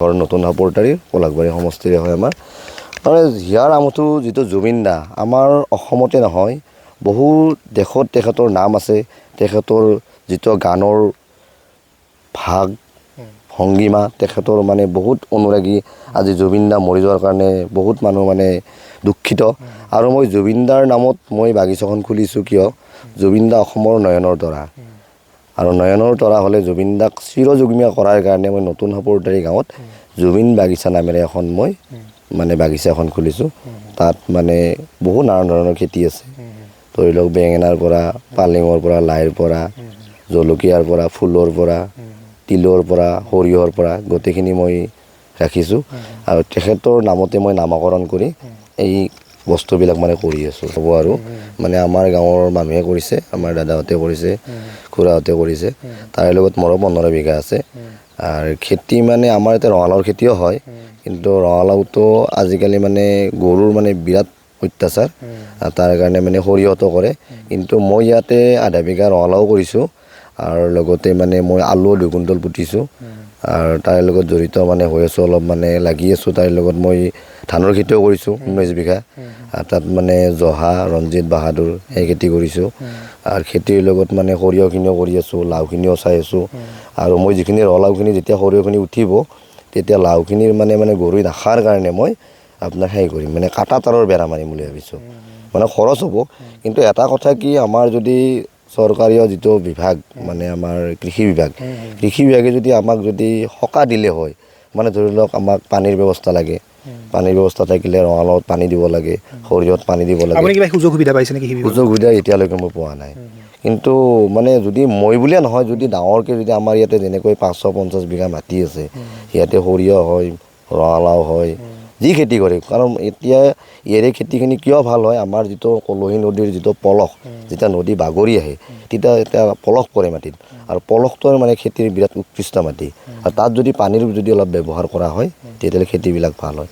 ঘৰ নতুন সাপৰতাৰী পলাশবাৰী সমষ্টিৰে হয় আমাৰ। মানে হিয়াৰ আমঠু যিটো জুবিন দা আমাৰ অসমতে নহয় বহু দেশত তেখেতৰ নাম আছে। তেখেতৰ যিটো গানৰ ভাগ ভংগীমা তেখেতৰ মানে বহুত অনুৰাগী। আজি জুবিন দা মৰি যোৱাৰ কাৰণে বহুত মানুহ মানে দুখিত। আৰু মই জুবিন দাৰ নামত মই বাগিচাখন খুলিছোঁ কিয় জুবিন দা অসমৰ নয়নৰ তৰা। আৰু নয়নৰ তৰা হ'লে জুবিন দাক চিৰযুগমীয়া কৰাৰ কাৰণে মই নতুন সাপৰতাৰী গাঁৱত জুবিন বাগিচা নামেৰে এখন মই মানে বাগিচা এখন খুলিছোঁ। তাত মানে বহুত নানান ধৰণৰ খেতি আছে। ধৰি লওক বেঙেনাৰ পৰা পালেঙৰ পৰা লাইৰ পৰা জলকীয়াৰ পৰা ফুলৰ পৰা তিলৰ পৰা সৰিয়হৰ পৰা গোটেইখিনি মই ৰাখিছোঁ। আৰু তেখেতৰ নামতে মই নামকৰণ কৰি এই বস্তুবিলাক মানে কৰি আছোঁ হ'ব। আৰু মানে আমাৰ গাঁৱৰ মানুহে কৰিছে, আমাৰ দাদাহঁতে কৰিছে, খুৰাহঁতে কৰিছে। তাৰে লগত মোৰো 15 বিঘা আছে। আৰু খেতি মানে আমাৰ এতিয়া ৰঙালাওৰ খেতিও হয়, কিন্তু ৰঙালাওটো আজিকালি মানে গৰুৰ মানে বিৰাট অত্যাচাৰ। তাৰ কাৰণে মানে সৰিয়হটো কৰে। কিন্তু মই ইয়াতে আধা বিঘা ৰঙালাও কৰিছোঁ। আৰু লগতে মানে মই আলুও 2 কুইণ্টল পুতিছোঁ। আৰু তাৰে লগত জড়িত মানে হৈ আছোঁ, অলপ মানে লাগি আছোঁ। তাৰে লগত মই ধানৰ খেতিও কৰিছোঁ 19 বিঘা। তাত মানে জহা, ৰঞ্জিত, বাহাদুৰ সেই খেতি কৰিছোঁ। আৰু খেতিৰ লগত মানে সৰিয়হখিনিও কৰি আছোঁ, লাওখিনিও চাই আছোঁ। আৰু মই যিখিনি ৰঙালাওখিনি যেতিয়া সৰিয়হখিনি উঠিব তেতিয়া লাওখিনিৰ মানে গৰুই নাখাৰ কাৰণে মই আপোনাৰ হেৰি কৰিম মানে কাটা তাঁৰৰ বেৰা মাৰিম বুলি ভাবিছোঁ। মানে খৰচ হ'ব, কিন্তু এটা কথা কি আমাৰ যদি চৰকাৰীয় যিটো বিভাগ মানে আমাৰ কৃষি বিভাগে যদি আমাক যদি সকাহ দিলে হয়, মানে ধৰি লওক আমাক পানীৰ ব্যৱস্থা লাগে। পানীৰ ব্যৱস্থা থাকিলে ৰঙালাওত পানী দিব লাগে, সৰিয়হত পানী দিব লাগে। আপুনি কিবা সুযোগ সুবিধা পাইছে নেকি? সুযোগ সুবিধা এতিয়ালৈকে মই পোৱা নাই। কিন্তু মানে যদি মই বুলিয়ে নহয়, যদি ডাঙৰকৈ যদি আমাৰ ইয়াতে যেনেকৈ 550 বিঘা মাটি আছে, ইয়াতে সৰিয়হ হয়, ৰঙালাও হয়, যি খেতি কৰে। কাৰণ এতিয়া ইয়াৰে খেতিখিনি কিয় ভাল হয়, আমাৰ যিটো কলহী নদীৰ যিটো পলস, যেতিয়া নদী বাগৰি আহে তেতিয়া এতিয়া পলস পৰে মাটিত। আৰু পলসটো মানে খেতিৰ বিৰাট উৎকৃষ্ট মাটি। আৰু তাত যদি পানীৰ যদি অলপ ব্যৱহাৰ কৰা হয় তেতিয়াহ'লে খেতিবিলাক ভাল হয়।